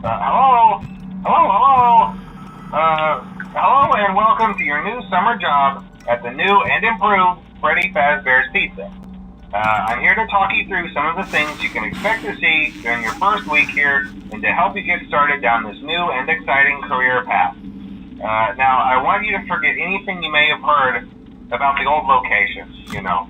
Hello? Hello? Hello and welcome to your new summer job at the new and improved Freddy Fazbear's Pizza. I'm here to talk you through some of the things you can expect to see during your first week here and to help you get started down this new and exciting career path. Now, I want you to forget anything you may have heard about the old location, you know.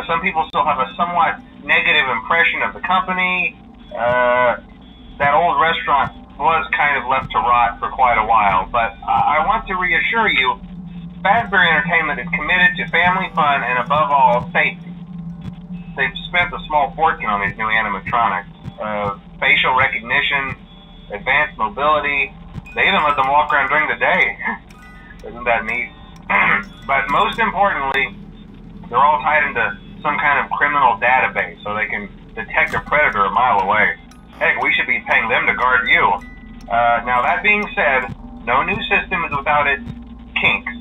Some people still have a somewhat negative impression of the company. That old restaurant was kind of left to rot for quite a while, but I want to reassure you, Fazbear Entertainment is committed to family fun and above all, safety. They've spent a small fortune on these new animatronics. Facial recognition, advanced mobility. They even let them walk around during the day. Isn't that neat? But most importantly, they're all tied into some kind of criminal database so they can detect a predator a mile away. Heck, we should be paying them to guard you. Now that being said, no new system is without its kinks.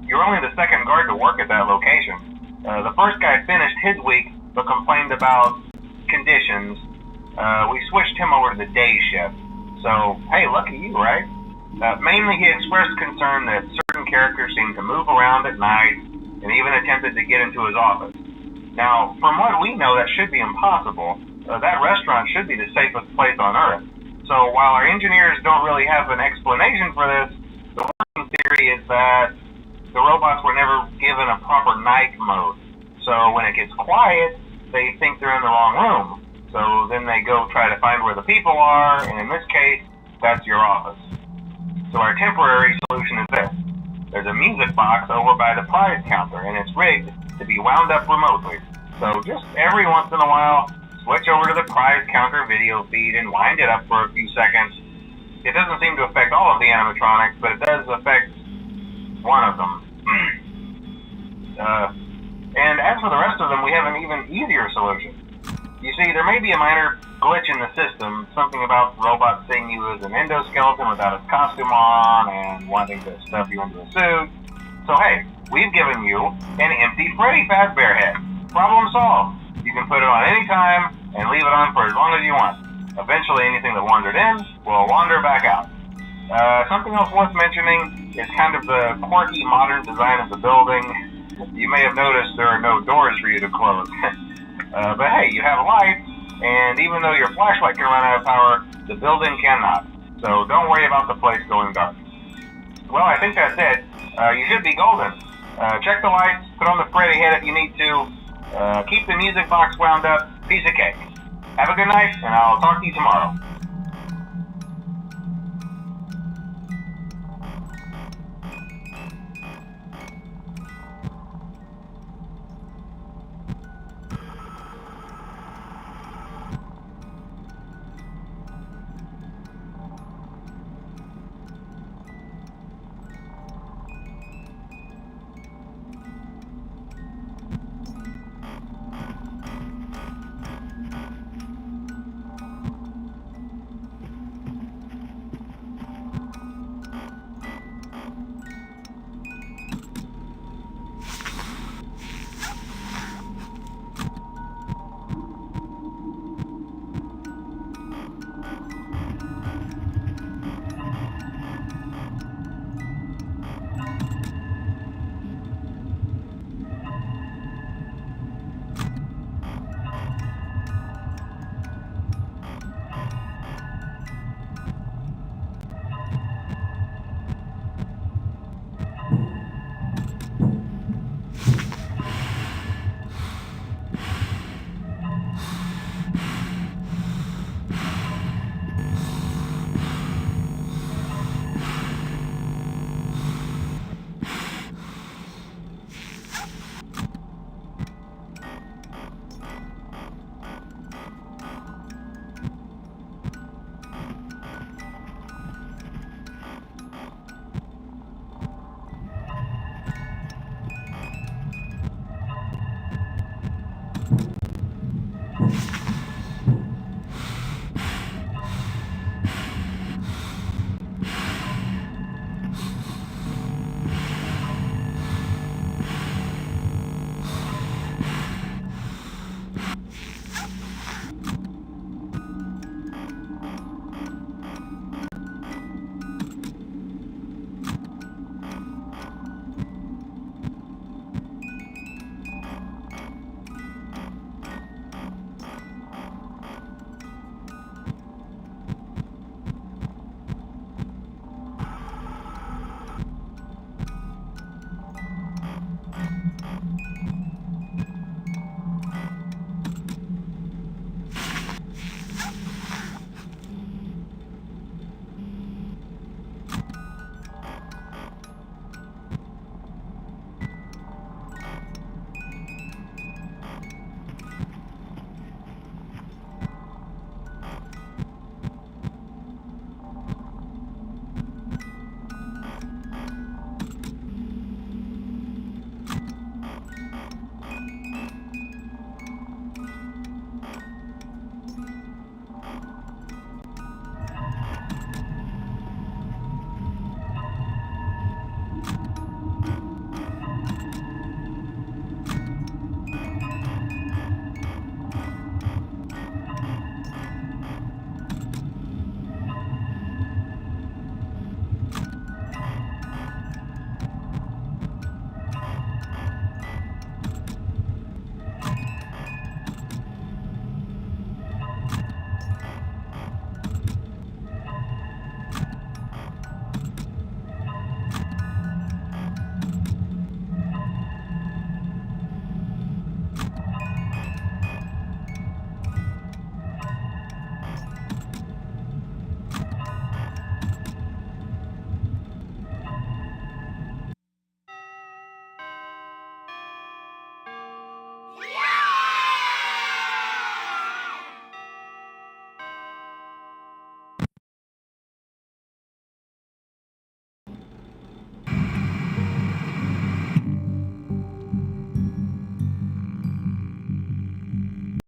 You're only the second guard to work at that location. The first guy finished his week, but complained about conditions. We switched him over to the day shift. So, hey, lucky you, right? Mainly he expressed concern that certain characters seemed to move around at night, and even attempted to get into his office. Now, from what we know, that should be impossible. That restaurant should be the safest place on Earth. So, while our engineers don't really have an explanation for this, the working theory is that the robots were never given a proper night mode. So when it gets quiet, they think they're in the wrong room. So then they go try to find where the people are, and in this case, that's your office. So our temporary solution is this. There's a music box over by the prize counter, and it's rigged to be wound up remotely. So just every once in a while, switch over to the prize counter video feed and wind it up for a few seconds. It doesn't seem to affect all of the animatronics, but it does affect one of them. And as for the rest of them, we have an even easier solution. You see, there may be a minor glitch in the system, something about the robot seeing you as an endoskeleton without its costume on and wanting to stuff you into a suit. So hey, we've given you an empty Freddy Fazbear head. Problem solved. You can put it on any time and leave it on for as long as you want. Eventually anything that wandered in will wander back out. Something else worth mentioning is kind of the quirky modern design of the building. You may have noticed there are no doors for you to close. But hey, you have lights, and even though your flashlight can run out of power, the building cannot. So don't worry about the place going dark. Well, I think that's it. You should be golden. Check the lights, put on the Freddy head if you need to. Keep the music box wound up. Piece of cake. Have a good night, and I'll talk to you tomorrow.